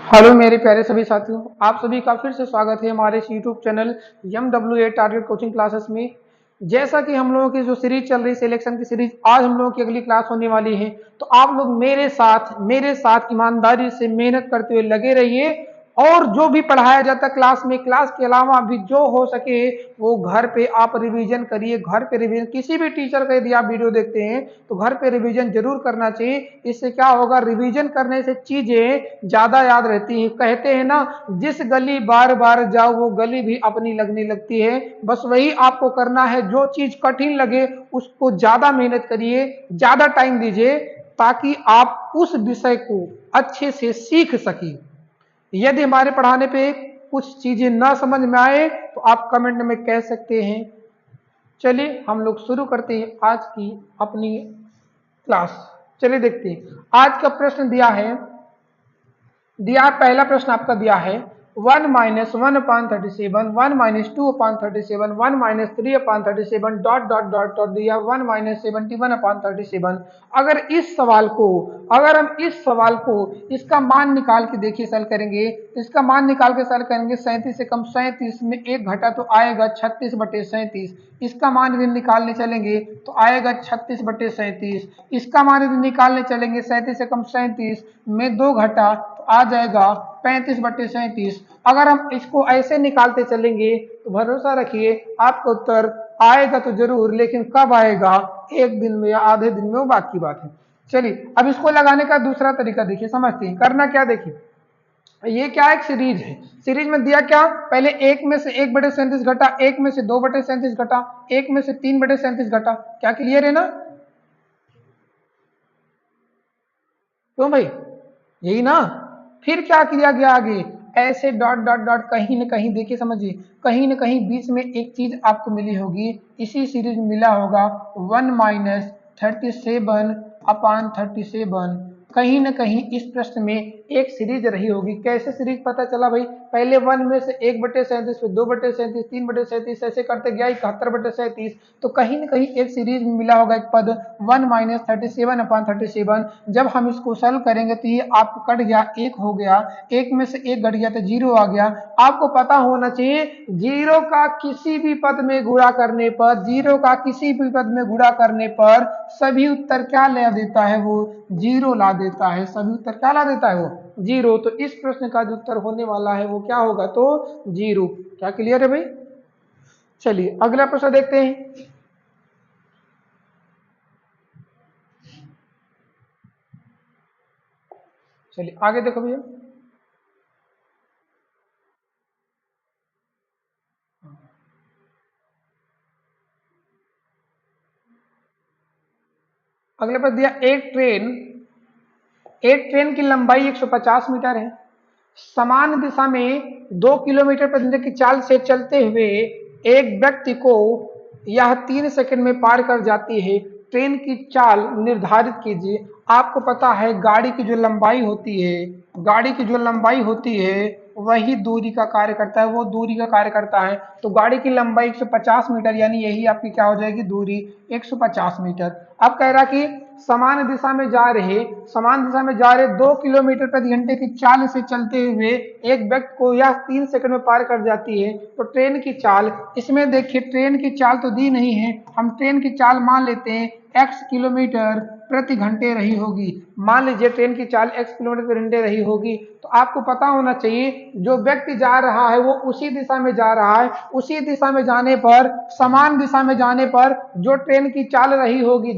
Hello मेरे प्यारे सभी साथियों, आप सभी का फिर से स्वागत है हमारे इस YouTube channel MWA target coaching classes में। जैसा कि हम लोगों की जो सीरीज चल रही सिलेक्शन की सीरीज, आज हम लोगों की अगली क्लास होने वाली है। तो आप लोग मेरे साथ ईमानदारी से मेहनत करते हुए लगे रहिए और जो भी पढ़ाया जाता है क्लास में, क्लास के अलावा भी जो हो सके वो घर पे आप रिवीजन करिए। घर पे रिवीजन, किसी भी टीचर का यदि आप वीडियो देखते हैं तो घर पे रिवीजन जरूर करना चाहिए। इससे क्या होगा, रिवीजन करने से चीजें ज्यादा याद रहती हैं। कहते हैं ना, जिस गली बार बार जाओ वो गली भी अपनी लगने लगती है। बस वही आपको करना है, जो चीज कठिन लगे उसको ज्यादा मेहनत करिए, ज्यादा टाइम दीजिए, ताकि आप उस विषय को अच्छे से सीख सकें। यदि हमारे पढ़ाने पे कुछ चीजें ना समझ में आए तो आप कमेंट में कह सकते हैं। चलिए हम लोग शुरू करते हैं आज की अपनी क्लास। चलिए देखते हैं आज का प्रश्न दिया पहला प्रश्न आपका दिया है 1 - 1/37, 1 - 2/37, 1 - 3/37, डॉट दिया 1 - 71/37। अगर हम इस सवाल को इसका मान निकाल के देखिए सॉल्व करेंगे, इसका मान निकाल के सॉल्व करेंगे। 37 से कम 37 में एक घटा तो आएगा 36/37। इसका मान यदि निकालने चलेंगे तो आएगा 36/37। इसका मान यदि निकालने चलेंगे 37 से कम 37 में दो घटा तो आ जाएगा 35/37। अगर हम इसको ऐसे निकालते चलेंगे तो भरोसा रखिए आपका उत्तर आएगा तो जरूर, लेकिन कब आएगा, एक दिन में या आधे दिन में, वो बाकी बात है। चलिए अब इसको लगाने का दूसरा तरीका देखिए, समझते हैं। करना क्या, देखिए ये क्या एक सीरीज है। सीरीज में दिया क्या, पहले एक में से 1/37 घटा, एक में से 2/37 घटा, एक में से 3/37 घटा। क्या क्लियर है ना? क्यों भाई, यही ना। फिर क्या किया गया आगे, ऐसे डॉट डॉट डॉट कहीं न कहीं देखिए, समझिए कहीं न कहीं बीच में एक चीज आपको मिली होगी, इसी सीरीज में मिला होगा 1 - 37/37। कहीं न कहीं इस प्रश्न में एक सीरीज रही होगी। कैसे सीरीज पता चला भाई, पहले 1 में से 1/37, फिर 2/37, 3/37, ऐसे करते गया 71/37। तो कहीं न कहीं एक सीरीज में मिला होगा एक पद 1 - 37/37। जब हम इसको सॉल्व करेंगे तो ये आपको कट गया, एक हो गया, एक में से एक घट गया तो जीरो आ गया। आपको पता होना चाहिए जीरो का किसी भी पद में गुणा करने पर, जीरो का किसी भी पद में गुणा करने पर सभी उत्तर क्या ला देता है, वो जीरो ला देता है। सभी उत्तर क्या ला देता है, वो जीरो। तो इस प्रश्न का जो उत्तर होने वाला है वो क्या होगा, तो जीरो। क्या क्लियर है भाई? चलिए अगला प्रश्न देखते हैं। चलिए आगे देखो भैया। अगले पर दिया एक ट्रेन की लंबाई 150 मीटर है। समान दिशा में 2 किलोमीटर प्रति घंटे की चाल से चलते हुए एक व्यक्ति को यह 3 सेकंड में पार कर जाती है। ट्रेन की चाल निर्धारित कीजिए। आपको पता है गाड़ी की जो लंबाई होती है, गाड़ी की जो लंबाई होती है वही दूरी का कार्य करता है, वो दूरी का कार्य करता है। तो गाड़ी की लंबाई 150 मीटर, यानी यही आपकी क्या हो जाएगी, दूरी 150 मीटर। अब कह रहा कि समान दिशा में जा रहे 2 किलोमीटर प्रति घंटे की चाल से चलते हुए एक व्यक्ति को यह 3 सेकंड में पार कर जाती है। तो ट्रेन की चाल, इसमें देखिए ट्रेन की चाल तो दी नहीं है, हम ट्रेन की चाल मान लेते हैं x किलोमीटर प्रति घंटे रही होगी। मान लीजिए ट्रेन की चाल x किलोमीटर प्रति घंटे रही होगी। तो आपको पता होना चाहिए जो व्यक्ति जा रहा है वो उसी दिशा में जा रहा है। उसी दिशा में जाने पर, समान दिशा में जाने पर जो ट्रेन की चाल रही होगी,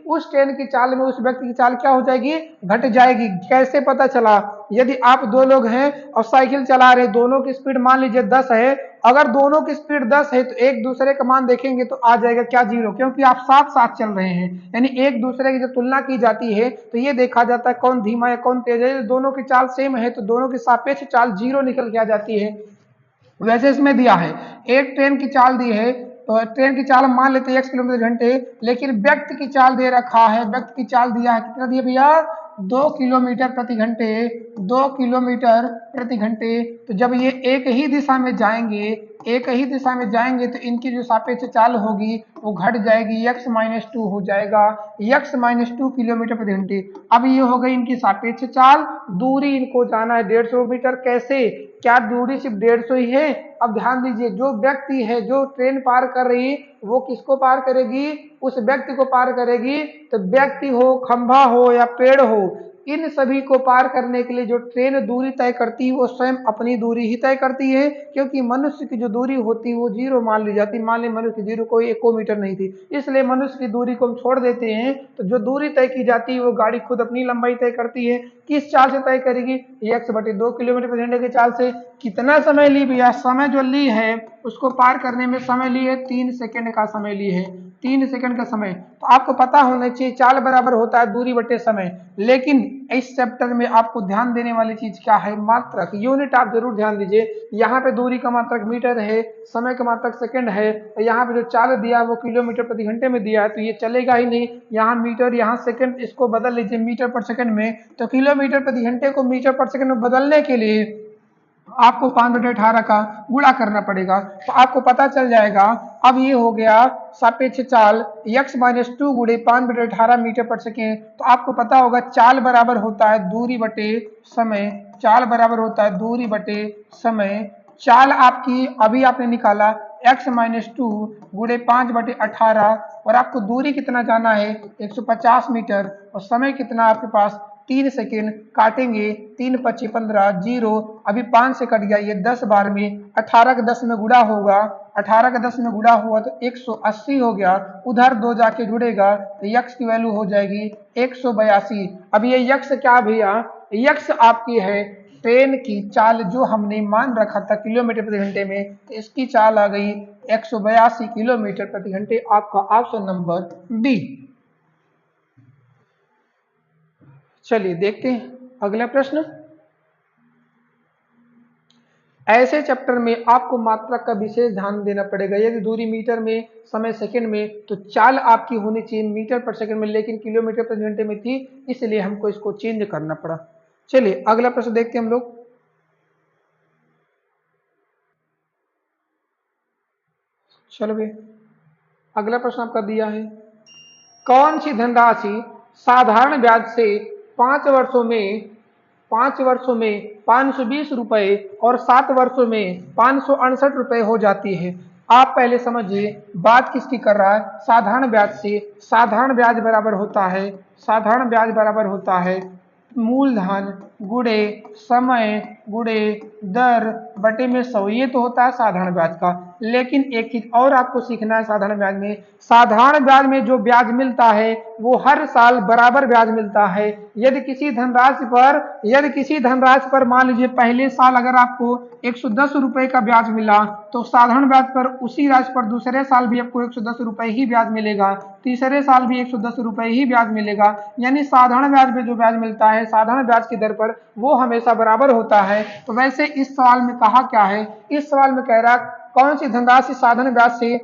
उस ट्रेन की चाल में उस व्यक्ति की चाल क्या हो जाएगी, घट जाएगी। कैसे पता चला, यदि आप दो लोग हैं और साइकिल चला रहे, दोनों की स्पीड मान लीजिए 10 है। अगर दोनों की स्पीड 10 है तो एक दूसरे का मान देखेंगे तो आ जाएगा क्या, जीरो, क्योंकि आप साथ साथ चल रहे हैं। यानी एक दूसरे की जब तुलना की जाती है तो ये देखा जाता है कौन धीमा है कौन तेज है। दोनों की चाल सेम है तो दोनों की सापेक्ष चाल जीरो निकल के आ जाती है। वैसे इसमें दिया है एक ट्रेन की चाल दी है, तो ट्रेन की चाल हम मान लेते हैं 1 किलोमीटर घंटे, लेकिन व्यक्ति की चाल दे रखा है, व्यक्ति की चाल दिया है कितना दिया भैया, 2 किलोमीटर प्रति घंटे, 2 किलोमीटर प्रति घंटे। तो जब ये एक ही दिशा में जाएंगे एक ही दिशा में जाएंगे तो इनकी जो सापेक्ष चाल होगी वो घट जाएगी, x-2 हो जाएगा, x-2 किलोमीटर प्रति घंटे। अब ये हो गई इनकी सापेक्ष चाल। दूरी इनको जाना है 150 मीटर। कैसे, क्या दूरी सिर्फ 150 ही है? अब ध्यान दीजिए, जो व्यक्ति है, जो ट्रेन पार कर रही, वो किसको पार करेगी? उस व्यक्ति को पार करेगी। तो व्यक्ति हो, खंभा हो या पेड़ हो, इन सभी को पार करने के लिए जो ट्रेन दूरी तय करती है वो स्वयं अपनी दूरी ही तय करती है, क्योंकि मनुष्य की जो दूरी होती है वो 0 मान ली जाती। मान ली मनुष्य की दूरी कोई 1 मीटर नहीं थी, इसलिए मनुष्य की दूरी को हम छोड़ देते हैं। तो जो दूरी तय की जाती है वो गाड़ी खुद अपनी लंबाई तय करती है। किस चाल से तय करेगी? x/2 किलोमीटर प्रति घंटे की चाल से। कितना समय ली भैया? समय जो ली है उसको पार करने में समय ली है 3 सेकंड का समय ली है, 3 सेकंड का समय। तो आपको पता होना चाहिए चाल बराबर होता है दूरी बटे समय। लेकिन इस चैप्टर में आपको ध्यान देने वाली चीज क्या है? मात्रक, यूनिट आप जरूर ध्यान दीजिए। यहाँ पे दूरी का मात्रक मीटर है, समय का मात्रक सेकंड है, और यहाँ पे जो चाल दिया वो किलोमीटर प्रति घंटे में दिया है, तो ये चलेगा ही नहीं। यहाँ मीटर, यहाँ सेकंड, इसको बदल लीजिए मीटर पर सेकंड में। तो किलोमीटर प्रति घंटे को मीटर पर सेकंड में बदलने के लिए आपको 5/18 का गुणा करना पड़ेगा, तो आपको पता चल जाएगा। अब ये हो गया सापेक्ष चाल x-2 गुणे 5/18 मीटर पर सेकेंड। तो आपको पता होगा चाल बराबर होता है दूरी बटे समय, चाल बराबर होता है दूरी बटे समय। चाल आपकी अभी आपने निकाला x-2 गुणे 5/18, और आपको दूरी कितना जाना है? 150 मीटर, और समय कितना आपके पास? 3 सेकेंड। काटेंगे, 3 × 15 0, अभी 5 से कट गया, ये 10 बार में 18 के 10 में गुणा होगा, 18 के 10 में गुणा हुआ तो 180 हो गया। उधर 2 जाके जुड़ेगा तो यक्स की वैल्यू हो जाएगी 182। अब ये यक्स क्या भैया? यक्स आपकी है ट्रेन की चाल, जो हमने मान रखा था किलोमीटर प्रति घंटे में, तो इसकी चाल आ गई 182 किलोमीटर प्रति घंटे। आपका ऑप्शन नंबर बी। चलिए देखते हैं अगला प्रश्न। ऐसे चैप्टर में आपको मात्रक का विशेष ध्यान देना पड़ेगा। यदि दूरी मीटर में, समय सेकंड में, तो चाल आपकी होनी चाहिए मीटर पर सेकंड में, लेकिन किलोमीटर प्रति घंटे में थी, इसलिए हमको इसको चेंज करना पड़ा। चलिए अगला प्रश्न देखते हैं हम लोग। चलो भाई, अगला प्रश्न आपका दिया है, कौन सी धनराशि साधारण ब्याज से 5 वर्षों में 520 रुपए और 7 वर्षों में 568 रुपए हो जाती है। आप पहले समझिए बात किसकी कर रहा है? साधारण ब्याज से। साधारण ब्याज बराबर होता है, साधारण ब्याज बराबर होता है मूलधन गुणे समय गुणे दर बटे में 100। ये तो होता है साधारण ब्याज का। लेकिन एक चीज और आपको सीखना है साधारण ब्याज में। साधारण ब्याज में जो ब्याज मिलता है वो हर साल बराबर ब्याज मिलता है। यदि किसी धनराशि पर मान लीजिए पहले साल अगर आपको 110 रुपए का ब्याज मिला, तो साधारण ब्याज पर उसी राशि पर दूसरे साल भी आपको 110 रुपए ही ब्याज मिलेगा, तीसरे साल भी 110 रुपए ही ब्याज मिलेगा। यानी साधारण ब्याज में जो ब्याज मिलता है साधारण ब्याज की दर पर, वो हमेशा बराबर होता है। तो वैसे इस सवाल में कहा क्या है? इस सवाल में कह रहा कौन सी धनराशि साधारण ब्याज से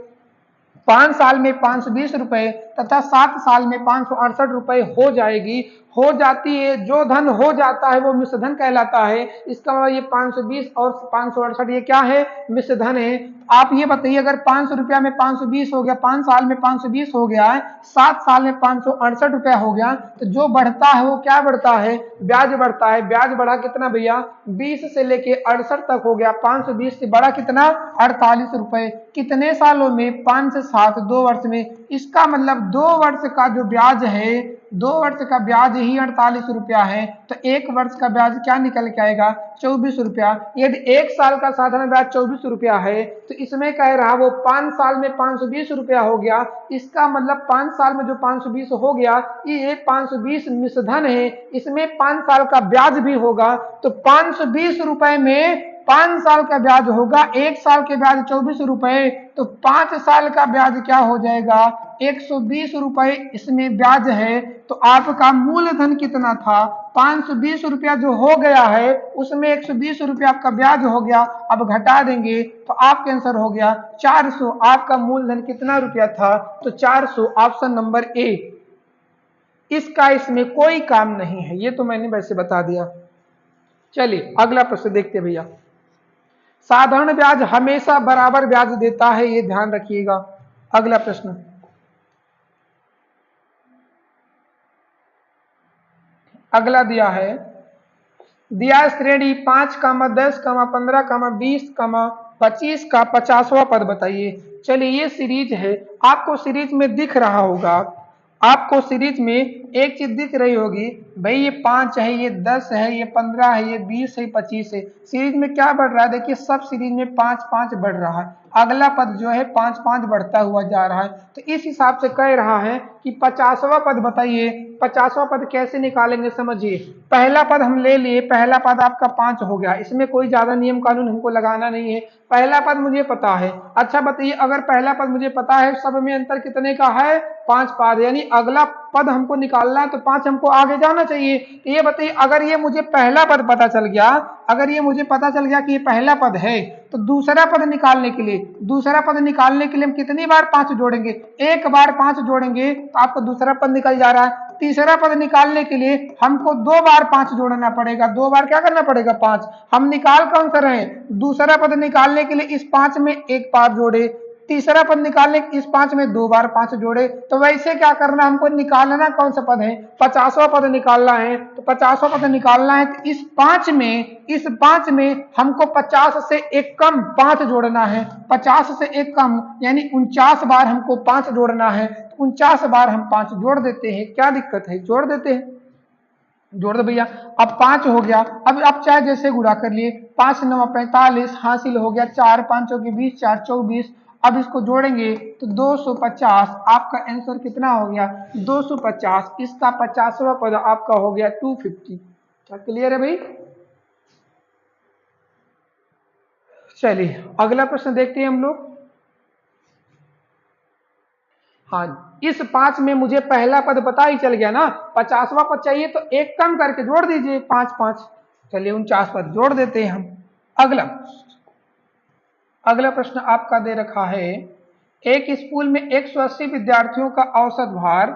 5 साल में 520 रुपए तथा 7 साल में 568 रुपए हो जाएगी, हो जाती है। जो धन हो जाता है वो मिश्र धन कहलाता है। इसका मतलब ये 520 और 568 ये क्या है? मिश्र धन है। आप ये बताइए, अगर 500 रुपया में 520 हो गया, 5 साल में 520 हो गया है, 7 साल में 568 रुपया हो गया, तो जो बढ़ता है वो क्या बढ़ता है? ब्याज बढ़ता है। ब्याज बढ़ा कितना भैया? 20 से लेके 68 तक हो गया। 520 से बड़ा कितना? 48 रुपए। कितने सालों में? 5 से 7, 2 वर्ष में। इसका मतलब 2 वर्ष का जो ब्याज है, 2 वर्ष का ब्याज ही 48 रुपया है, तो 1 वर्ष का ब्याज क्या निकल के आएगा? 24 रुपया। यदि 1 साल का साधारण ब्याज 24 रुपया है, तो इसमें कह रहा वो 5 साल में 520 रुपया हो गया। इसका मतलब 5 साल में जो 520 हो गया, ये 520 मिश्रधन है, इसमें 5 साल का ब्याज भी होगा। तो 520 रुपए में 5 साल का ब्याज होगा, 1 साल के ब्याज 24 रुपए, तो 5 साल का ब्याज क्या हो जाएगा? 120 रुपए इसमें ब्याज है। तो आपका मूलधन कितना था? 520 रुपया जो हो गया है, उसमें 120 रुपया आपका ब्याज हो गया। अब घटा देंगे तो आपका आंसर हो गया 400। आपका मूलधन कितना रुपया था? तो 400। Option number A. इसका इसमें कोई काम नहीं है, ये तो मैंने वैसे बता दिया। चलिए अगला प्रश्न देखते हैं भैया। साधारण ब्याज हमेशा बराबर ब्याज देता है, ये ध्यान रखिएगा। अगला प्रश्न, अगला दिया है, दिया श्रेणी 5, 10, 15, 20, 25 का 50वां पद बताइए। चलिए ये सीरीज है, आपको सीरीज में दिख रहा होगा, आपको सीरीज में एक चीज दिख रही होगी, भाई ये 5 है, ये 10 है, ये 15 है, ये 20 है, 25 है। सीरीज में क्या बढ़ रहा है, देखिए सब सीरीज में 5 5 बढ़ रहा है, अगला पद जो है 5 5 बढ़ता हुआ जा रहा है। तो इस हिसाब से कह रहा है कि 50वां पद बताइए। 50वां पद कैसे निकालेंगे समझिए। पहला पद हम ले लिए, पहला पद आपका 5 हो गया, इसमें कोई ज्यादा नियम कानून हमको लगाना नहीं है, पहला पद मुझे पता है। अच्छा बताइए, अगर पहला पद मुझे पता है, सब में अंतर कितने का है, 5 पद, यानी अगला पद हमको निकालना है तो 5 हमको आगे जाना चाहिए। तो ये बताइए, अगर ये मुझे पहला पद पता चल गया, अगर ये मुझे पता चल गया कि ये पहला पद है, तो दूसरा पद निकालने के लिए, दूसरा पद निकालने के लिए हम कितनी बार 5 जोड़ेंगे, एक बार 5 जोड़ेंगे तो आपका दूसरा पद निकल जा रहा है। तीसरा पद निकालने के लिए हमको 2 बार 5 जोड़ना पड़ेगा, 2 बार क्या करना पड़ेगा, 5। हम निकाल कौन सा रहे, दूसरा पद निकालने के लिए इस 5 में एक बार जोड़े, तीसरा पद निकालने इस 5 में 2 बार 5 जोड़े। तो वैसे क्या करना, हमको निकालना कौन सा पद है, 50वां पद निकालना है। तो 50वां पद निकालना है तो इस 5 में हमको 50 से एक कम 5 जोड़ना है, 50 से एक कम यानी 49 बार हमको 5 जोड़ना है। 49 बार हम 5 जोड़ देते हैं, क्या दिक्कत है, जोड़ देते हैं, जोड़ दो भैया। अब 5 हो गया, अब आप चाहे जैसे गुणा कर लिए, 5 9 45 हासिल हो गया, 4 5 की 20, 4 24। अब इसको जोड़ेंगे तो 250, आपका आंसर कितना हो गया, 250। इसका 50वां पद आपका हो गया 250। क्या क्लियर है भाई। चलिए अगला प्रश्न देखते हैं हम लोग। हाँ, इस 5 में मुझे पहला पद पता ही चल गया ना, 50वां पद चाहिए तो एक कम करके जोड़ दीजिए, 5 5। चलिए 49 पद जोड़ देते हैं हम। अगला, अगला प्रश्न आपका दे रखा है, एक स्कूल में 180 विद्यार्थियों का औसत भार,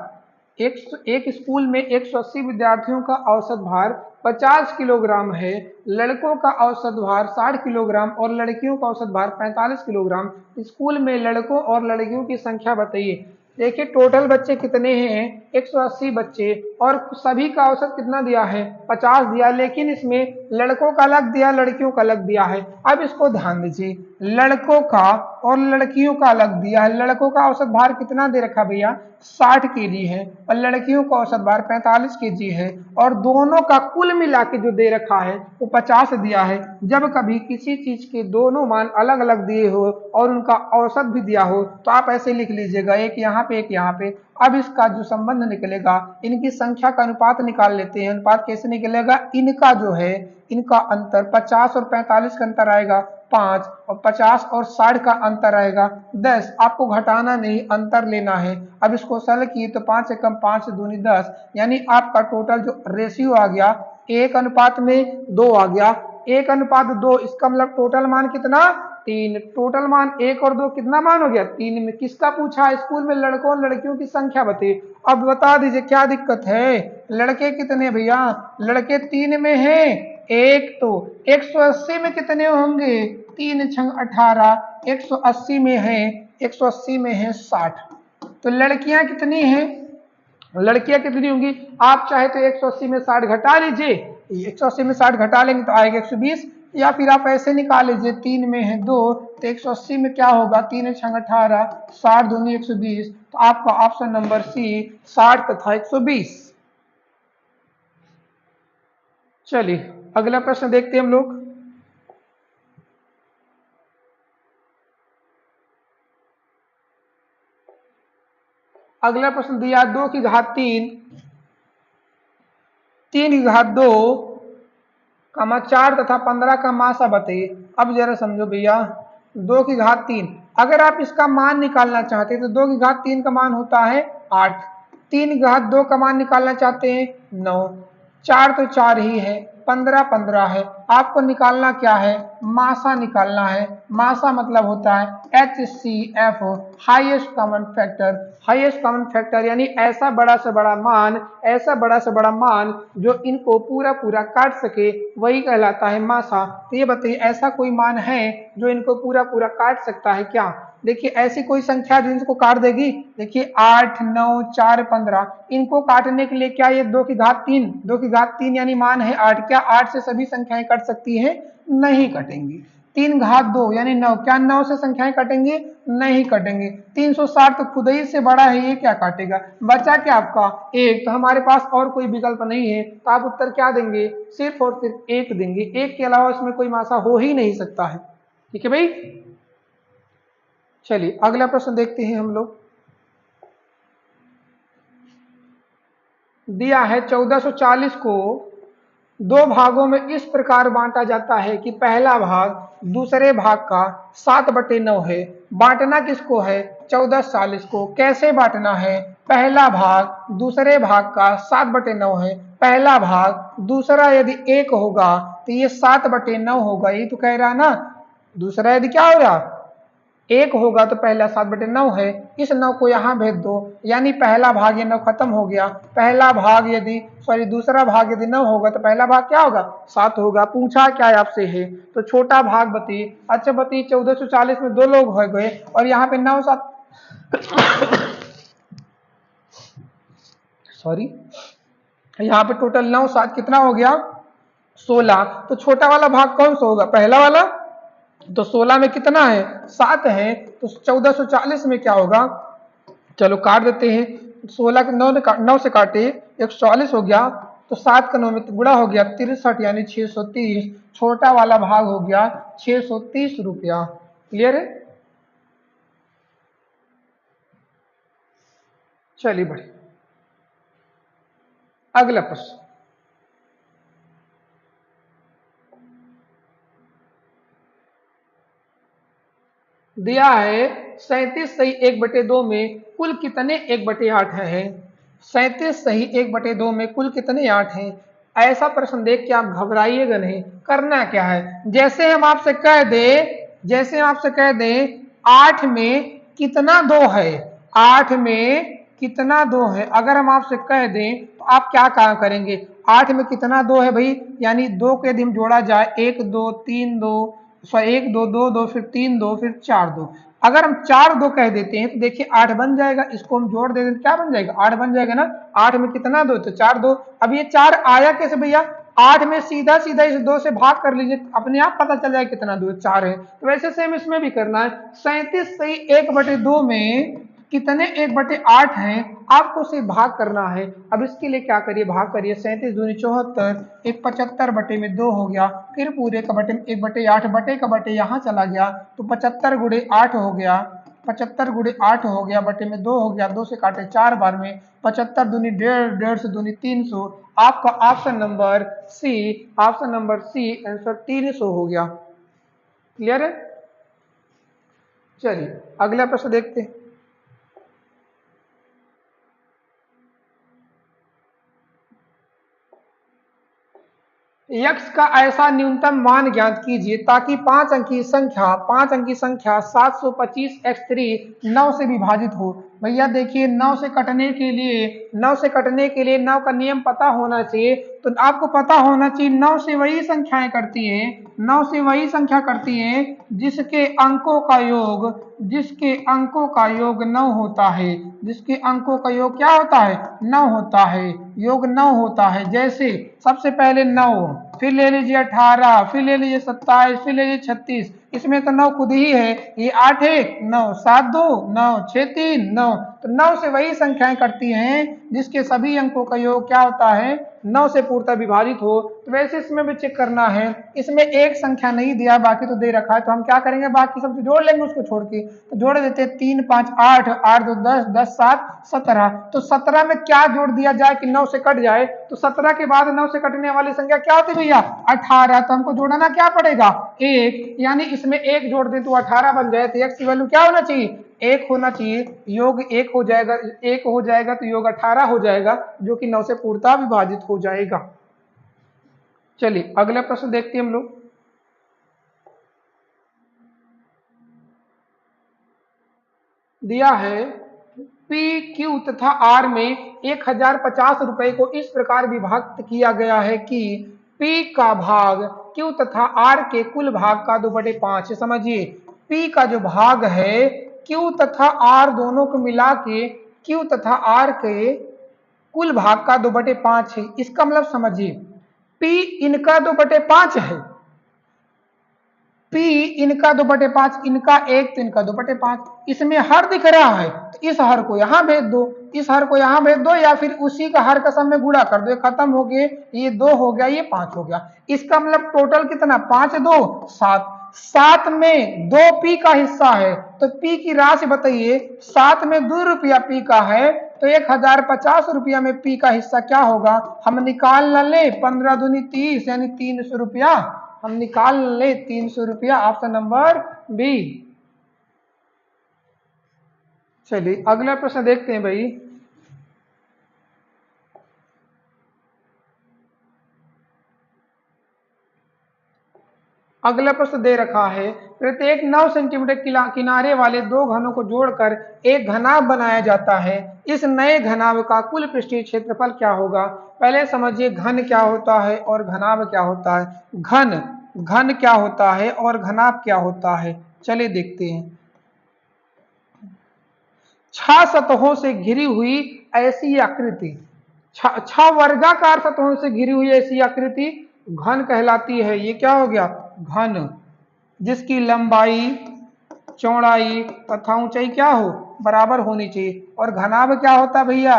एक स्कूल में 180 विद्यार्थियों का औसत भार 50 किलोग्राम है, लड़कों का औसत भार 60 किलोग्राम और लड़कियों का औसत भार 45 किलोग्राम। स्कूल में लड़कों और लड़कियों की संख्या बताइए। देखिए टोटल बच्चे कितने हैं, 180 बच्चे, और सभी का औसत कितना दिया है, 50 दिया, लेकिन इसमें लड़कों का अलग दिया, लड़कियों का अलग दिया है। अब इसको ध्यान दीजिए, लड़कों का और लड़कियों का अलग दिया है। लड़कों का औसत भार कितना दे रखा भैया, 60 केजी है, और लड़कियों का औसत भार 45 केजी है, और दोनों का कुल मिला के जो दे रखा है वो 50 दिया है। जब कभी किसी चीज के दोनों मान अलग अलग दिए हो और उनका औसत भी दिया हो तो आप ऐसे लिख लीजिएगा, एक यहाँ पे एक यहाँ पे। अब इसका जो संबंध निकलेगा, इनकी संख्या का अनुपात निकाल लेते हैं। अनुपात कैसे निकलेगा, इनका जो है, इनका अंतर 50 और 45 का अंतर आएगा 5, और 50 और 60 का अंतर आएगा 10। आपको घटाना नहीं, अंतर लेना है। अब इसको सरल किए तो 5 से कम 5 दूनी 10, यानी आपका टोटल जो रेशियो आ गया 1:2 आ गया, 1:2। इसका मतलब टोटल मान कितना, 3। टोटल मान 1 और 2 कितना मान हो गया, 3 में। किसका पूछा, स्कूल में लड़कों और लड़कियों की संख्या बताइए। अब बता दीजिए क्या दिक्कत है, लड़के कितने भैया, लड़के 3 में हैं, एक तो 180 में कितने होंगे, 3 छंग 18, 180 में है, 180 में है 60। तो लड़कियां कितनी हैं, लड़कियां कितनी होंगी, आप चाहे तो 180 में 60 घटा लीजिए, 180 में 60 घटा लेंगे तो आएगा 120, या फिर आप ऐसे निकाल लीजिए, 3 में है 2 तो 180 में क्या होगा, 3 छंग 18, 60 दूनी 120। तो आपका ऑप्शन नंबर सी 60 तथा 120। चलिए अगला प्रश्न देखते हैं हम लोग। अगला प्रश्न दिया 2 की घात 3, 3 की घात 2, 4 तथा 15 का मासा बताइए। अब जरा समझो भैया, 2 की घात 3, अगर आप इसका मान निकालना चाहते हैं तो 2 की घात 3 का मान होता है 8, 3 की घात 2 का मान निकालना चाहते हैं 9, 4 तो 4 ही है, 15 15 है, आपको निकालना क्या है, मासा निकालना है। मासा मतलब होता है HCF, highest common factor. Highest common factor यानी ऐसा बड़ा से बड़ा मान, ऐसा बड़ा से बड़ा मान जो इनको पूरा पूरा काट सके, वही कहलाता है मासा। तो ये बताइए ऐसा कोई मान है जो इनको पूरा पूरा काट सकता है क्या? देखिए ऐसी कोई संख्या जो इनको काट देगी, देखिए 8, 9, 4, 15, इनको काटने के लिए क्या ये 2 की घात 3, 2 की घात 3 यानी मान है 8, क्या 8 से सभी संख्याएं कट सकती हैं? नहीं कटेंगी। 3 घात 2 यानी 9, क्या 9 से संख्याएं कटेंगी? नहीं कटेंगे। 360 तो खुद ही से बड़ा है, ये क्या काटेगा? बचा क्या आपका? 1। तो हमारे पास और कोई विकल्प नहीं है, तो आप उत्तर क्या देंगे? सिर्फ और सिर्फ 1 देंगे। 1 के अलावा इसमें कोई मासा हो ही नहीं सकता है। ठीक है भाई, चलिए अगला प्रश्न देखते हैं हम लोग। दिया है 1440 को 2 भागों में इस प्रकार बांटा जाता है कि पहला भाग दूसरे भाग का 7/9 है। बांटना किसको है? 1440 को। कैसे बांटना है? पहला भाग दूसरे भाग का 7/9 है। पहला भाग दूसरा यदि 1 होगा तो ये 7/9 होगा, ये तो कह रहा ना। दूसरा यदि क्या हो रहा? 1 होगा तो पहला 7/9 है। इस 9 को यहाँ भेज दो, यानी पहला भाग ये 9 खत्म हो गया। पहला भाग यदि दूसरा भाग यदि 9 होगा तो पहला भाग क्या होगा? 7 होगा। पूछा क्या आपसे है? तो छोटा भाग बती। अच्छा बती 1440 में 2 लोग हो गए और यहाँ पे 9 7 सॉरी, यहाँ पे टोटल 9 7 कितना हो गया? 16। तो छोटा वाला भाग कौन सा होगा? पहला वाला। तो 16 में कितना है? 7 है। तो 1440 में क्या होगा? चलो काट देते हैं। 16 के 9 से काटे 140 हो गया, तो 7 का 9 में गुणा हो गया 63 यानी 630। छोटा वाला भाग हो गया 630 रुपया। क्लियर है? चलिए बढ़िया, अगला प्रश्न दिया है 37 सही 1/2 में कुल कितने 1/8 है? 37 सही 1/2 में कुल कितने 8 हैं? ऐसा प्रश्न देख के आप घबराइएगा नहीं। करना क्या है, जैसे हम आपसे कह दे, जैसे हम आपसे कह दे 8 में कितना 2 है, 8 में कितना 2 है, अगर हम आपसे कह दें तो आप क्या कहा करेंगे? 8 में कितना 2 है भाई, यानी 2 के यदि हम जोड़ा जाए 1 2 3 2, 1 2 2 2, फिर 3 2, फिर 4 2। अगर हम 4 2 कह देते हैं तो देखिए 8 बन जाएगा। इसको हम जोड़ देते हैं क्या बन जाएगा? 8 बन जाएगा ना। 8 में कितना 2? तो 4 2। अब ये 4 आया कैसे भैया? 8 में सीधा सीधा इस 2 से भाग कर लीजिए, अपने आप पता चल जाएगा कितना 2 4 है। तो वैसे सेम इसमें भी करना है। 37 सही 1/2 में कितने 1/8 हैं, आपको सिर्फ भाग करना है। अब इसके लिए क्या करिए? भाग करिए। 37 दूनी 74, एक 75/2 हो गया, फिर पूरे का बटे 1/8, बटे का बटे यहाँ चला गया तो 75 गुणे 8 हो गया। 75 गुणे 8 हो गया, बटे में 2 हो गया, 2 से काटे 4 बार में। 75 दूनी 1.5, 1.5 से दूनी 300। आपका option number C, option number C answer 300 हो गया। क्लियर है? चलिए अगला प्रश्न देखते हैं। यक्स का ऐसा न्यूनतम मान ज्ञात कीजिए ताकि 5 अंकी संख्या 725x3 9 से विभाजित हो। भैया देखिए 9 से कटने के लिए 9 का नियम पता होना चाहिए। तो आपको पता होना चाहिए 9 से वही संख्याएं करती हैं, 9 से वही संख्या करती हैं जिसके अंकों का योग 9 होता है। जिसके अंकों का योग क्या होता है? 9 होता है, योग 9 होता है। जैसे सबसे पहले 9, फिर ले लीजिए 18, फिर ले लीजिए 27, फिर ले लीजिए 36। इसमें तो 9 खुद ही है। ये 8 1 9, 7 2 9, 6 3 9। तो 9 से वही संख्याएं करती हैं जिसके सभी अंकों का योग क्या होता है? 9 से पूर्णतः विभाजित हो। तो वैसे इसमें भी चेक करना है। इसमें एक संख्या नहीं दिया, बाकी तो दे रखा है। तो हम क्या करेंगे? बाकी सब जोड़ लेंगे उसको छोड़ के। तो जोड़ देते हैं 3 5 8, 8 2 10, 10 7 17। तो 17 में क्या जोड़ दिया जाए कि 9 से कट जाए? तो 17 के बाद 9 से कटने वाली संख्या क्या होती है भैया? 18। तो हमको जोड़ना क्या पड़ेगा? 1, यानी इसमें 1 जोड़ दें तो 18 बन जाए। तो x की वैल्यू क्या होना चाहिए? 1 होना चाहिए। योग 1 हो जाएगा, 1 हो जाएगा तो योग 18 हो जाएगा, जो कि 9 से पूर्णतः विभाजित हो जाएगा। चलिए अगला प्रश्न देखते हैं हम लोग। दिया है पी क्यू तथा आर में 1050 रुपए को इस प्रकार विभक्त किया गया है कि पी का भाग क्यू तथा आर के कुल भाग का 2/5। समझिए पी का जो भाग है क्यू तथा आर दोनों को मिला के क्यू तथा आर के कुल भाग का 2/5 है। इसका मतलब समझिए पी इनका 2/5 है, पी इनका 2/5, इनका 1 तो इनका 2/5। इसमें हर दिख रहा है तो इस हर को यहां भेज दो, इस हर को यहां भेज दो, या फिर उसी का हर का सम में गुणा कर दो। ये खत्म हो गए, ये 2 हो गया, ये 5 हो गया। इसका मतलब टोटल कितना, 5 2 7। 7 में 2 पी का हिस्सा है तो पी की राशि बताइए। 7 में 2 रुपया पी का है तो 1050 रुपया में पी का हिस्सा क्या होगा, हम निकाल न ले। 15 दूनी 30 यानी 300 रुपया हम निकाल ले, 300 रुपया। Option number B. चलिए अगला प्रश्न देखते हैं भाई। अगला प्रश्न दे रखा है प्रत्येक 9 सेंटीमीटर किनारे वाले दो घनों को जोड़कर एक घनाभ बनाया जाता है। इस नए घनाभ का कुल पृष्ठीय क्षेत्रफल क्या होगा। पहले समझिए घन क्या होता है और घनाभ क्या होता है। घन घन क्या होता है और घनाभ क्या होता है, चलिए देखते हैं। 6 सतहों से घिरी हुई ऐसी आकृति, 6 वर्गाकार सतहों से घिरी हुई ऐसी आकृति घन कहलाती है। ये क्या हो गया, घन, जिसकी लंबाई चौड़ाई तथा ऊंचाई क्या हो, बराबर होनी चाहिए। और घनाभ क्या होता है भैया,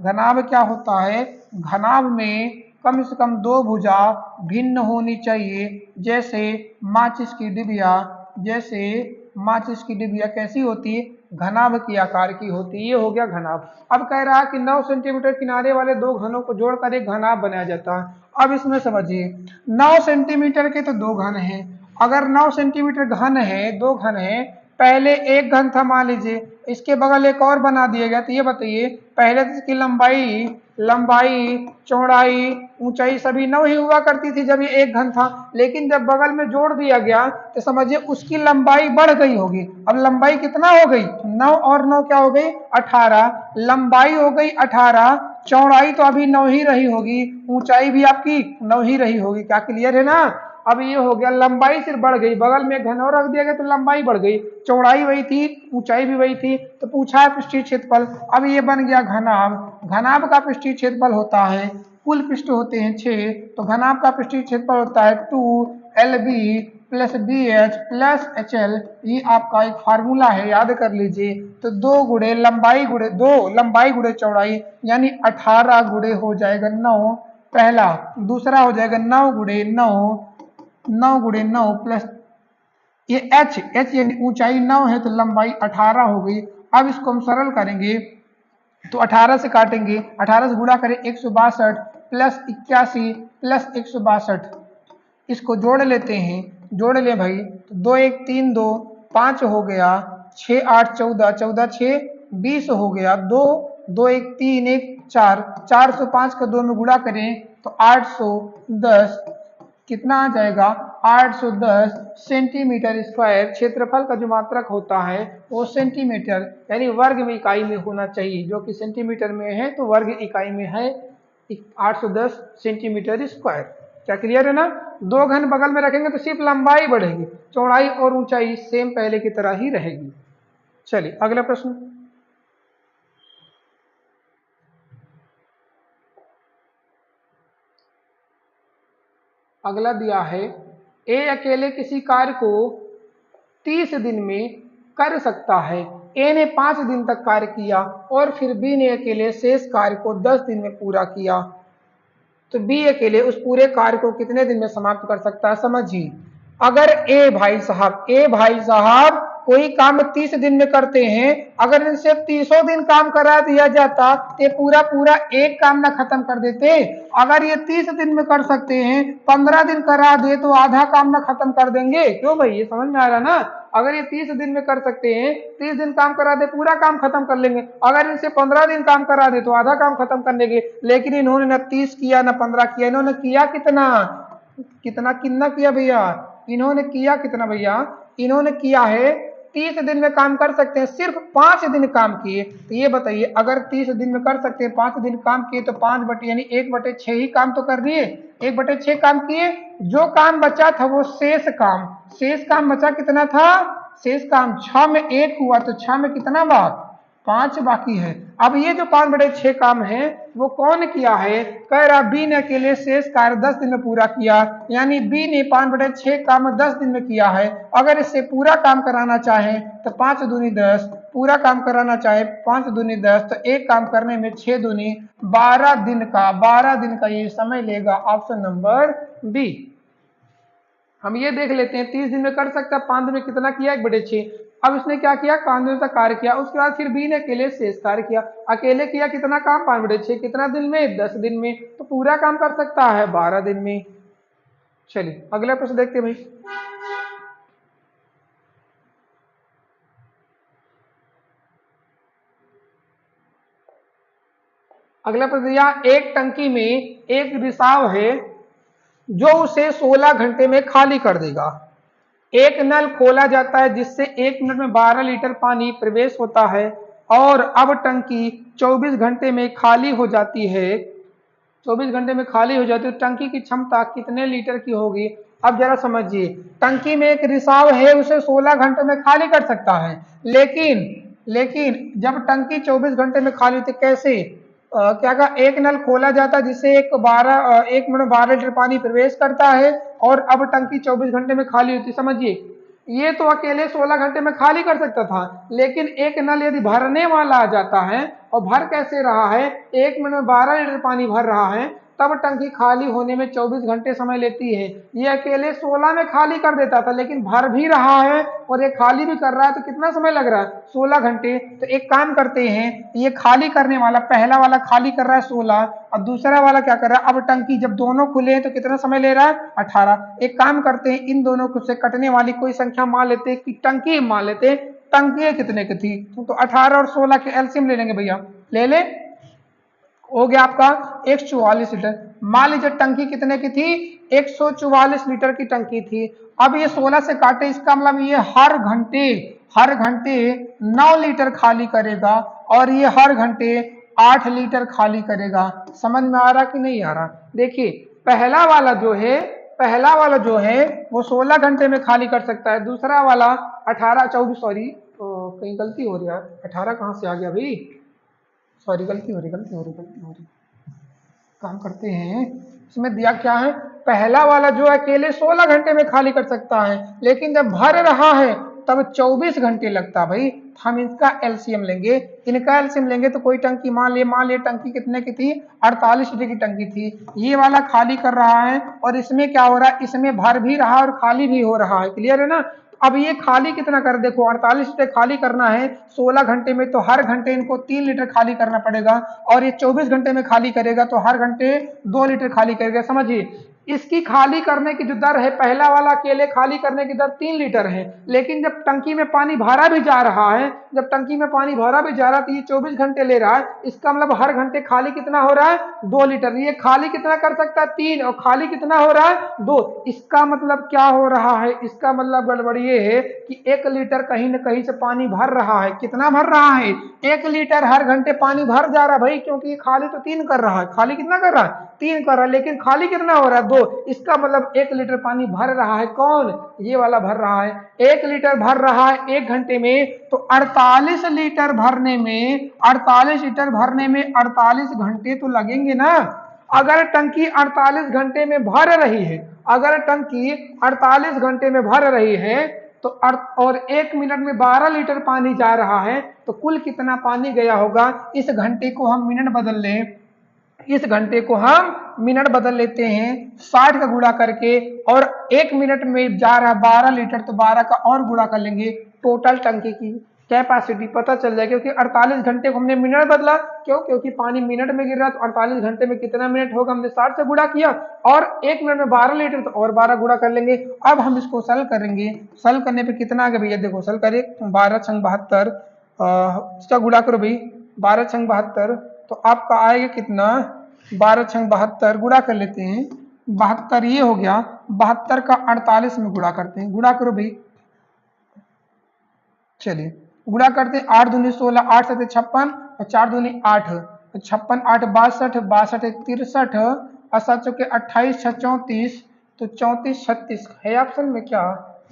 घनाभ क्या होता है, घनाभ में कम से कम 2 भुजा भिन्न होनी चाहिए। जैसे माचिस की डिबिया, जैसे माचिस की डिबिया कैसी होती है, घनाभ की आकार की होती है। ये हो गया घनाभ। अब कह रहा है कि 9 सेंटीमीटर किनारे वाले दो घनों को जोड़कर एक घनाभ बनाया जाता है। अब इसमें समझिए 9 सेंटीमीटर के तो दो घन हैं। अगर 9 सेंटीमीटर घन है, दो घन है, पहले एक घन था मान लीजिए, इसके बगल एक और बना दिया गया, तो ये बताइए पहले तो इसकी लंबाई चौड़ाई ऊंचाई सभी 9 ही हुआ करती थी जब ये एक घन था। लेकिन जब बगल में जोड़ दिया गया तो समझिए उसकी लंबाई बढ़ गई होगी। अब लंबाई कितना हो गई, 9 और 9 क्या हो गई, 18। लंबाई हो गई 18, चौड़ाई तो अभी 9 ही रही होगी, ऊंचाई भी आपकी 9 ही रही होगी। क्या क्लियर है ना। अब ये हो गया, लंबाई सिर्फ बढ़ गई, बगल में घन और रख दिया गया तो लंबाई बढ़ गई, चौड़ाई वही थी, ऊंचाई भी वही थी। तो पूछा है पृष्ठीय क्षेत्रफल। अब ये बन गया घनाभ। घनाभ का पृष्ठीय क्षेत्रफल होता है, कुल पृष्ठ होते हैं 6, तो घनाभ का पृष्ठीय क्षेत्रफल होता है 2LB plus BH plus HL। ये आपका एक फार्मूला है, याद कर लीजिए। तो 2 गुणे लंबाई गुणे 2 लंबाई गुणे चौड़ाई यानी 18 गुणे हो जाएगा 9 पहला। दूसरा हो जाएगा 9 गुणे 9, 9 गुणे 9 प्लस ये h यानी ऊंचाई 9 है तो लंबाई 18 हो गई। अब इसको हम सरल करेंगे तो 18 से काटेंगे, 18 से गुणा करें 162 प्लस 81 प्लस 162। इसको जोड़ लेते हैं, जोड़ ले भाई तो 2 1 3 2 5 हो गया, 6 8 14 14 6 20 हो गया, 2 2 1 3 1 4 405 का 2 में गुणा करें तो 810 कितना आ जाएगा, 810 सेंटीमीटर स्क्वायर। क्षेत्रफल का जो मात्रक होता है वो सेंटीमीटर यानी वर्ग में इकाई में होना चाहिए, जो कि सेंटीमीटर में है तो वर्ग इकाई में है 810 सेंटीमीटर स्क्वायर। क्या क्लियर है ना। दो घन बगल में रखेंगे तो सिर्फ लंबाई बढ़ेगी, चौड़ाई और ऊंचाई सेम पहले की तरह ही रहेगी। चलिए अगला प्रश्न। अगला दिया है ए अकेले किसी कार्य को 30 दिन में कर सकता है। ए ने 5 दिन तक कार्य किया और फिर बी ने अकेले शेष कार्य को 10 दिन में पूरा किया, तो बी अकेले उस पूरे कार्य को कितने दिन में समाप्त कर सकता है। समझिए अगर ए भाई साहब कोई काम 30 दिन में करते हैं, अगर इनसे 30 दिन काम करा दिया जाता तो पूरा पूरा एक काम ना खत्म कर देते। अगर ये 30 दिन में कर सकते हैं, 15 दिन करा दे तो आधा काम ना खत्म कर देंगे। क्यों भाई, ये समझ में आ रहा ना। अगर ये 30 दिन में कर सकते हैं, 30 दिन काम करा दे पूरा काम खत्म कर लेंगे। अगर इनसे 15 दिन काम करा दे तो आधा काम खत्म कर लेंगे। लेकिन इन्होंने न 30 किया न 15 किया, इन्होंने किया कितना, कितना कितना किया भैया, इन्होंने किया कितना भैया, इन्होंने किया है 30 दिन में काम कर सकते हैं, सिर्फ 5 दिन काम किए। तो ये बताइए अगर 30 दिन में कर सकते हैं, 5 दिन काम किए तो 5 बटे यानी 1/6 ही काम तो कर दिए, 1/6 काम किए। जो काम बचा था वो शेष काम, शेष काम बचा कितना था, शेष काम 6 में 1 हुआ तो 6 में कितना बात 5 बाकी है। अब ये जो 5/6 काम है वो कौन किया है, कह रहा बी ने अकेले शेष कार्य 10 दिन में पूरा किया, यानी बी ने 5/6 काम 10 दिन में किया है। अगर इससे पूरा काम कराना चाहे तो 5 दूनी 10, पूरा काम कराना चाहे 5 दूनी 10, तो एक काम करने में 6 दूनी 12 दिन का, 12 दिन का ये समय लेगा, ऑप्शन नंबर बी। हम ये देख लेते हैं 30 दिन में कर सकता है, 5 दिन में कितना किया 1/6। अब इसने क्या किया, 5 दिन तक कार्य किया, उसके बाद फिर बी ने अकेले शेष कार्य किया, अकेले किया कितना काम 5/6, कितना दिन में 10 दिन में, तो पूरा काम कर सकता है 12 दिन में। चलिए अगला प्रश्न देखते हैं भाई। अगला प्रश्न, यहाँ एक टंकी में एक रिसाव है जो उसे 16 घंटे में खाली कर देगा। एक नल खोला जाता है जिससे 1 मिनट में 12 लीटर पानी प्रवेश होता है और अब टंकी 24 घंटे में खाली हो जाती है। 24 घंटे में खाली हो जाती है तो टंकी की क्षमता कितने लीटर की होगी। अब जरा समझिए, टंकी में एक रिसाव है उसे 16 घंटे में खाली कर सकता है, लेकिन जब टंकी 24 घंटे में खाली होती कैसे, क्या कहा, एक नल खोला जाता है जिससे 1 मिनट में 12 लीटर पानी प्रवेश करता है और अब टंकी 24 घंटे में खाली होती। समझिए, ये तो अकेले 16 घंटे में खाली कर सकता था, लेकिन एक नल यदि भरने वाला आ जाता है और भर कैसे रहा है, 1 मिनट में 12 लीटर पानी भर रहा है, तब टंकी खाली होने में 24 घंटे समय लेती है। ये अकेले 16 में खाली कर देता था, लेकिन भर भी रहा है और ये खाली भी कर रहा है, तो कितना समय लग रहा है 16 घंटे। तो एक काम करते हैं, ये खाली करने वाला पहला वाला खाली कर रहा है 16 और दूसरा वाला क्या कर रहा है, अब टंकी जब दोनों खुले हैं तो कितना समय ले रहा है 18। एक काम करते हैं, इन दोनों से कटने वाली कोई संख्या मान लेते हैं कि टंकी मान लेते हैं, टंकी कितने की थी, तो 18 और 16 के एलसीएम ले लेंगे भैया, ले ले, हो गया आपका 144 लीटर। मान लीजिए टंकी कितने की थी, 144 लीटर की टंकी थी। अब ये 16 से काटे, इसका मतलब ये हर घंटे 9 लीटर खाली करेगा और ये हर घंटे 8 लीटर खाली करेगा। समझ में आ रहा कि नहीं आ रहा। देखिए पहला वाला जो है वो 16 घंटे में खाली कर सकता है, दूसरा वाला 18 24 सॉरी कहीं गलती हो रही है, 18 कहाँ से आ गया भाई, सॉरी गलती हो रही। काम करते हैं, इसमें दिया क्या है, पहला वाला जो अकेले 16 घंटे में खाली कर सकता है, लेकिन जब भर रहा है तब 24 घंटे लगता है भाई। हम इसका एलसीएम लेंगे, इनका एलसीएम लेंगे तो कोई टंकी मान लिए टंकी कितने की थी, 48 लीटर की टंकी थी। ये वाला खाली कर रहा है और इसमें क्या हो रहा है, इसमें भर भी रहा और खाली भी हो रहा है, क्लियर है ना। अब ये खाली कितना कर, देखो 48 लीटर खाली करना है 16 घंटे में, तो हर घंटे इनको 3 लीटर खाली करना पड़ेगा और ये 24 घंटे में खाली करेगा तो हर घंटे 2 लीटर खाली करेगा। समझिए, इसकी खाली करने की जो दर है, पहला वाला अकेले खाली करने की दर 3 लीटर है, लेकिन जब टंकी में पानी भरा भी जा रहा है, जब टंकी में पानी भरा भी जा रहा है तो ये 24 घंटे ले रहा है, इसका मतलब हर घंटे खाली कितना हो रहा है 2 लीटर। ये खाली कितना कर सकता है 3 और खाली कितना हो रहा है 2। इसका मतलब क्या हो रहा है, इसका मतलब गड़बड़ ये है कि 1 लीटर कहीं न कहीं से पानी भर रहा है। कितना भर रहा है, 1 लीटर हर घंटे पानी भर जा रहा है भाई, क्योंकि खाली तो 3 कर रहा है, खाली कितना कर रहा है 3 कर रहा है, लेकिन खाली कितना हो रहा है 2। इसका मतलब 1 लीटर पानी भर रहा है, कौन, ये वाला भर रहा है। 1 लीटर भर रहा है 1 घंटे में, तो 48 लीटर भरने में 48 घंटे तो लगेंगे ना। अगर टंकी 48 घंटे में भर रही है, अगर टंकी 48 घंटे में भर रही है तो और 1 मिनट में 12 लीटर पानी जा रहा है, तो कुल कितना पानी गया होगा। इस घंटे को हम मिनट बदल लें, इस घंटे को हम मिनट बदल लेते हैं 60 का गुणा करके, और 1 मिनट में जा रहा 12 लीटर, तो 12 का और गुणा कर लेंगे, टोटल टंकी की कैपेसिटी पता चल जाए। क्योंकि 48 घंटे को हमने मिनट बदला, क्यों, क्योंकि पानी मिनट में गिर रहा, तो 48 घंटे में कितना मिनट होगा, हमने 60 से गुणा किया, और 1 मिनट में 12 लीटर, तो और 12 गुणा कर लेंगे। अब हम इसको सॉल्व करेंगे, सॉल्व करने पे कितना आ गया भैया, देखो सॉल्व करिए, 12 छंग 72, इसका गुणा करो भाई, 12 छंग 72, तो आपका आएगा कितना, 12 छंग 72, गुणा कर लेते हैं, 72 ये हो गया, 72 का 48 में गुणा करते हैं, गुणा करो भाई। चलिए गुणा करते हैं, 8 दूनी 16, 8 7 56 और 4 दूनी 8, 56 8 62, 62 1 63 और 7 चौके 28 6 34, तो 34 36 है ऑप्शन में क्या?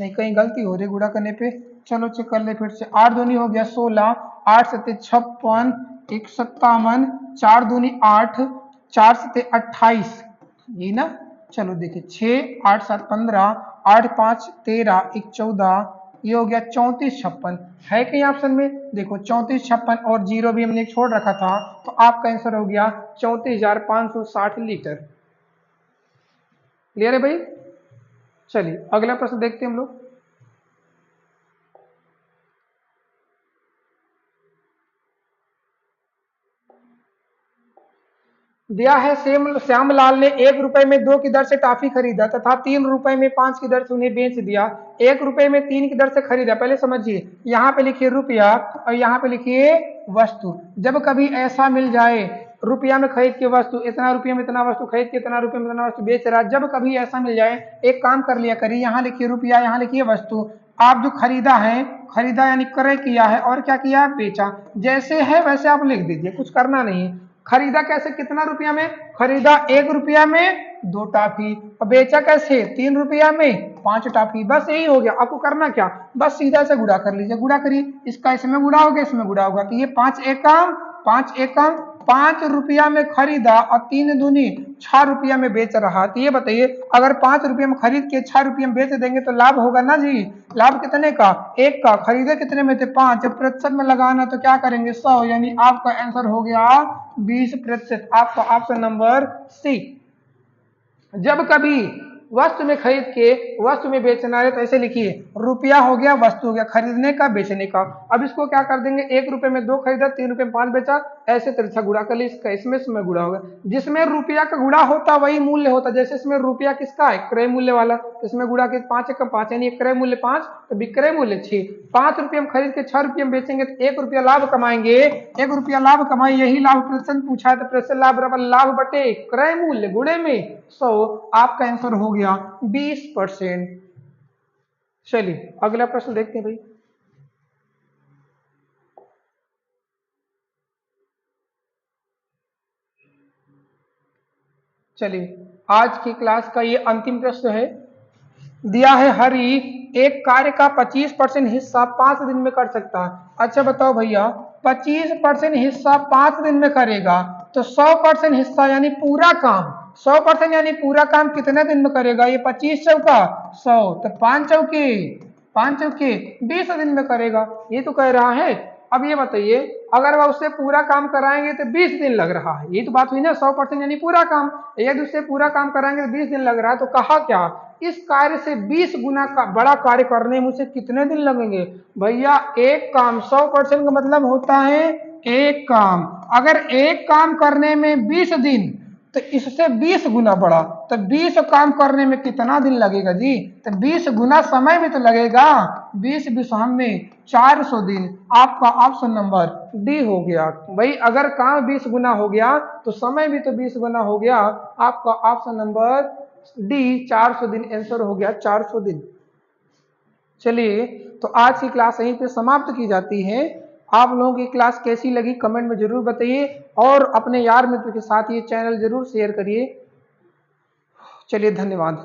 नहीं, कहीं गलती हो रही गुणा करने पे। चलो चेक कर ले फिर से। 8 दूनी हो गया 16, 8 7 56, 1 57, 4 दूनी 8, 4 7 28, ये ना। चलो देखिए 6 8 7 15, 8 5 13, 1 14, ये हो गया 34 56 है कहीं ऑप्शन में? देखो 34 56 और जीरो भी हमने छोड़ रखा था, तो आपका आंसर हो गया 34,560 लीटर। क्लियर है भाई? चलिए अगला प्रश्न देखते हैं हम लोग। दिया है श्यामलाल ने 1 रुपए में 2 की दर से टॉफी खरीदा तथा 3 रुपए में 5 की दर से उन्हें बेच दिया। 1 रुपए में 3 की दर से खरीदा। पहले समझिए, यहाँ पे लिखिए रुपया और यहाँ पे लिखिए वस्तु। जब कभी ऐसा मिल जाए, रुपया में खरीद के वस्तु, इतना रुपये में इतना वस्तु खरीद के इतना रुपये में इतना वस्तु बेच रहा, जब कभी ऐसा मिल जाए, एक काम कर लिया करिए, यहाँ लिखिए रुपया, यहाँ लिखिए वस्तु। आप जो खरीदा है, खरीदा यानी क्रय किया है, और क्या किया? बेचा। जैसे है वैसे आप लिख दीजिए, कुछ करना नहीं। खरीदा कैसे? कितना रुपया में खरीदा? 1 रुपया में 2 टॉफी। और बेचा कैसे? 3 रुपया में 5 टॉफी। बस यही हो गया। आपको करना क्या? बस सीधा से गुणा कर लीजिए। गुणा करिए, इसका इसमें गुणा होगा, इसमें गुणा होगा, तो ये 5 एकम 5 एकम 5 रुपया में खरीदा और 3 दूनी 6 रुपया में बेच रहा। तो ये बताइए, अगर 5 रुपये में खरीद के 6 रुपये में बेच देंगे तो लाभ होगा ना जी। लाभ कितने का? 1 का। खरीदे कितने में थे? 5। प्रतिशत में लगाना तो क्या करेंगे? 100, यानी आपका आंसर हो गया 20%। आपका ऑप्शन नंबर सी। जब कभी वस्तु में खरीद के वस्तु में बेचना है तो ऐसे लिखिए, रुपया हो गया, वस्तु हो गया, खरीदने का बेचने का। अब इसको क्या कर देंगे? 1 रुपए में 2 खरीदा, 3 रुपए में 5 बेचा, ऐसे तिरछा गुणा कर ली। इसका इसमें गुणा होगा। जिसमें रुपया का गुणा होता वही मूल्य होता। जैसे इसमें रुपया किसका है? क्रय मूल्य वाला, तो इसमें गुणा के 5 एकम 5, यानी क्रय मूल्य 5 तो विक्रय मूल्य 6। 5 रुपये में खरीद के 6 रुपये में बेचेंगे तो 1 रुपया लाभ कमाएंगे। 1 रुपया लाभ कमाए, यही लाभ प्रतिशत पूछा है, तो प्रतिशत लाभ बराबर लाभ बटे क्रय मूल्य गुणे में 100। आपका आंसर हो गया 20%। चलिए अगला प्रश्न देखते हैं भाई। चलिए आज की क्लास का ये अंतिम प्रश्न है। दिया है हरि एक कार्य का 25% हिस्सा 5 दिन में कर सकता है। अच्छा बताओ भैया, 25% हिस्सा 5 दिन में करेगा तो 100% हिस्सा यानी पूरा काम, 100% यानी पूरा काम कितने दिन में करेगा? ये 25 चौका 100, तो 5 चौके 20 दिन में करेगा। ये तो कह रहा है। अब ये बताइए, अगर वह उससे पूरा काम कराएंगे तो 20 दिन लग रहा है, ये तो बात हुई ना। 100% यानी पूरा काम, यदि उससे पूरा काम कराएंगे तो 20 दिन लग रहा है, तो कहा क्या? इस कार्य से 20 गुना का बड़ा कार्य करने में उसे कितने दिन लगेंगे? भैया एक काम, 100% का मतलब होता है एक काम। अगर एक काम करने में 20 दिन, तो इससे 20 गुना बड़ा, तो 20 काम करने में कितना दिन लगेगा जी? तो 20 गुना समय भी तो लगेगा। 20 विषम में 400 दिन। आपका ऑप्शन नंबर डी हो गया। भाई अगर काम 20 गुना हो गया तो समय भी तो 20 गुना हो गया। आपका ऑप्शन नंबर डी 400 दिन आंसर हो गया, 400 दिन। चलिए तो आज की क्लास यहीं पे समाप्त की जाती है। आप लोगों की क्लास कैसी लगी कमेंट में जरूर बताइए और अपने यार मित्र के साथ ये चैनल जरूर शेयर करिए। चलिए धन्यवाद।